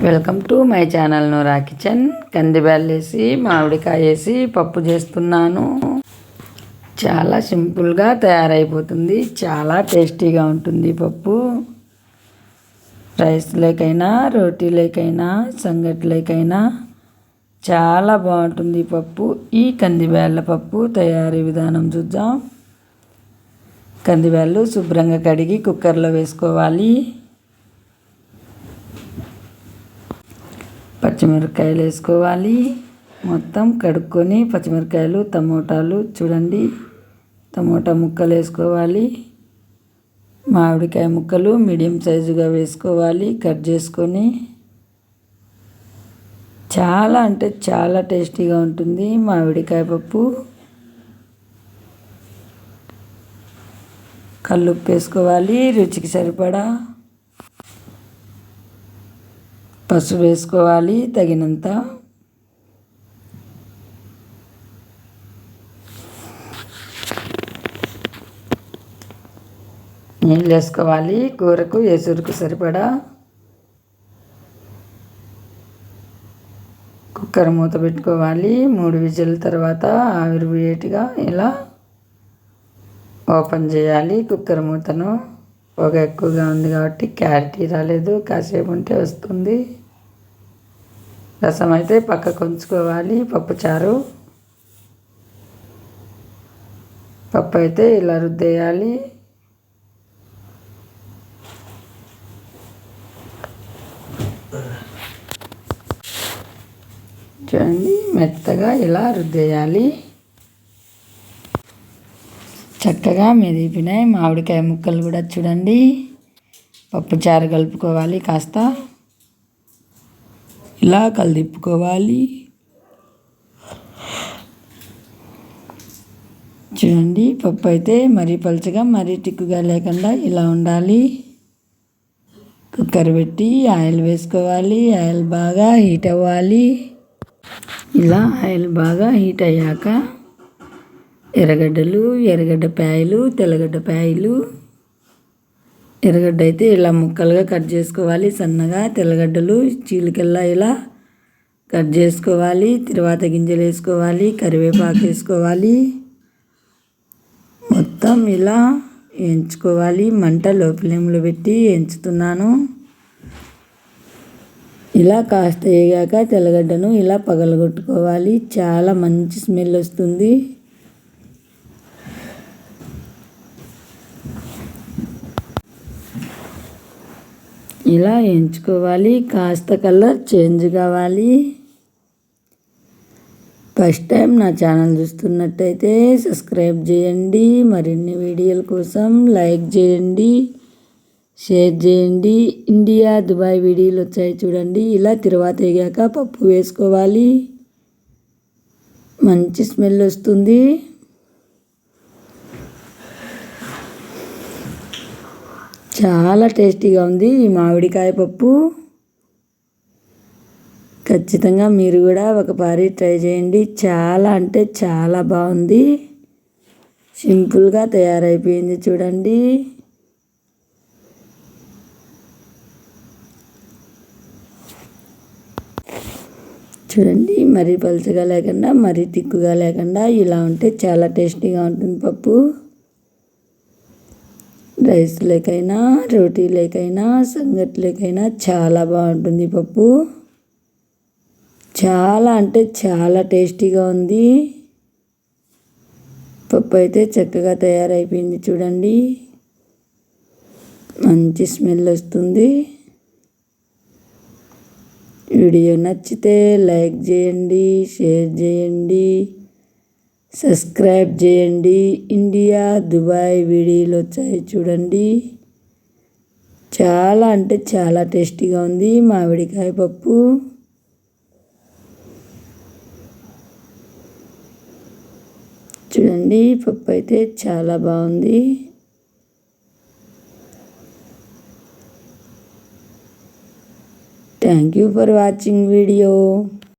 Welcome to my channel Noora kitchen. కందిబ్యాళ్ళు వేసి మామిడికాయ వేసి పప్పు చేస్తున్నాను. చాలా సింపుల్గా తయారైపోతుంది. చాలా టేస్టీగా ఉంటుంది పప్పు. రైస్ లేకైనా రోటీ లేకైనా సంగటి లేకైనా చాలా బాగుంటుంది పప్పు. ఈ కందిబ్యాళ్ళ పప్పు తయారీ విధానం చూద్దాం. కందిబ్యాళ్ళు శుభ్రంగా కడిగి కుక్కర్లో వేసుకోవాలి. పచ్చిమిరపకాయలు వేసుకోవాలి. మొత్తం కడుక్కొని పచ్చిమిరపకాయలు టమోటాలు చూడండి, టమోటా ముక్కలు వేసుకోవాలి. మామిడికాయ ముక్కలు మీడియం సైజుగా వేసుకోవాలి కట్ చేసుకొని. చాలా అంటే చాలా టేస్టీగా ఉంటుంది మామిడికాయ పప్పు. కల్లుప్పు వేసుకోవాలి రుచికి సరిపడా. పసుపు వేసుకోవాలి తగినంత. నీళ్ళు వేసుకోవాలి కూరకు ఎసురుకు సరిపడా. కుక్కర్ మూత పెట్టుకోవాలి. 3 విజిల్ తర్వాత ఆవిరి వేటిగా ఇలా ఓపెన్ చేయాలి కుక్కర్ మూతను. పొగ ఎక్కువగా ఉంది కాబట్టి క్లారిటీ రాలేదు, కాసేపు ఉంటే వస్తుంది. రసం అయితే పక్కకు ఉంచుకోవాలి. పప్పుచారు పప్పు అయితే ఇలా రుద్దేయాలి. చూడండి మెత్తగా ఇలా రుద్దేయాలి. చక్కగా మెదిపినాయి మామిడికాయ ముక్కలు కూడా చూడండి. పప్పుచారు కలుపుకోవాలి. కాస్త ఇలా కలిదిప్పుకోవాలి. చూడండి పప్పు అయితే మరీ పలుచగా మరీ తిక్కుగా లేకుండా ఇలా ఉండాలి. కుక్కర్ పెట్టి ఆయిల్ వేసుకోవాలి. ఆయిల్ బాగా హీట్ అవ్వాలి. ఇలా ఆయిల్ బాగా హీట్ అయ్యాక ఎర్రగడ్డలు, ఎర్రగడ్డపాయలు, తెల్లగడ్డపాయలు. ఎర్రగడ్డ అయితే ఇలా ముక్కలుగా కట్ చేసుకోవాలి సన్నగా. తెల్లగడ్డలు చీలికల్లా ఇలా కట్ చేసుకోవాలి. తర్వాత గింజలు వేసుకోవాలి. కరివేపాకు వేసుకోవాలి. మొత్తం ఇలా వేయించుకోవాలి. మంట లో ఫ్లేమ్లో పెట్టి వేయించుతున్నాను. ఇలా కాస్త వేగాక తెల్లగడ్డను ఇలా పగలగొట్టుకోవాలి. చాలా మంచి స్మెల్ వస్తుంది. ఇలా వేయించుకోవాలి. కాస్త కలర్ చేంజ్ కావాలి. ఫస్ట్ టైం నా ఛానల్ చూస్తున్నట్టయితే సబ్స్క్రైబ్ చేయండి. మరిన్ని వీడియోల కోసం లైక్ చేయండి, షేర్ చేయండి. ఇండియా దుబాయ్ వీడియోలు వచ్చాయి చూడండి. ఇలా తర్వాత వేగాక పప్పు వేసుకోవాలి. మంచి స్మెల్ వస్తుంది. చాలా టేస్టీగా ఉంది ఈ మామిడికాయ పప్పు. ఖచ్చితంగా మీరు కూడా ఒకసారి ట్రై చేయండి. చాలా అంటే చాలా బాగుంది. సింపుల్గా తయారైపోయింది చూడండి. చూడండి మరీ పలుచగా లేకుండా మరీ తిక్కుగా లేకుండా ఇలా ఉంటే చాలా టేస్టీగా ఉంటుంది పప్పు. రైస్ లేకైనా రోటీ లేకైనా సంగటి లేకైనా చాలా బాగుంటుంది పప్పు. చాలా అంటే చాలా టేస్టీగా ఉంది. పప్పు అయితే చక్కగా తయారైపోయింది చూడండి. మంచి స్మెల్ వస్తుంది. వీడియో నచ్చితే లైక్ చేయండి, షేర్ చేయండి, సబ్స్క్రైబ్ చేయండి. ఇండియా దుబాయ్ వీడియోలు వచ్చాయి చూడండి. చాలా అంటే చాలా టేస్టీగా ఉంది మామిడికాయ పప్పు. చూడండి పప్పు అయితే చాలా బాగుంది. Thank you for watching video.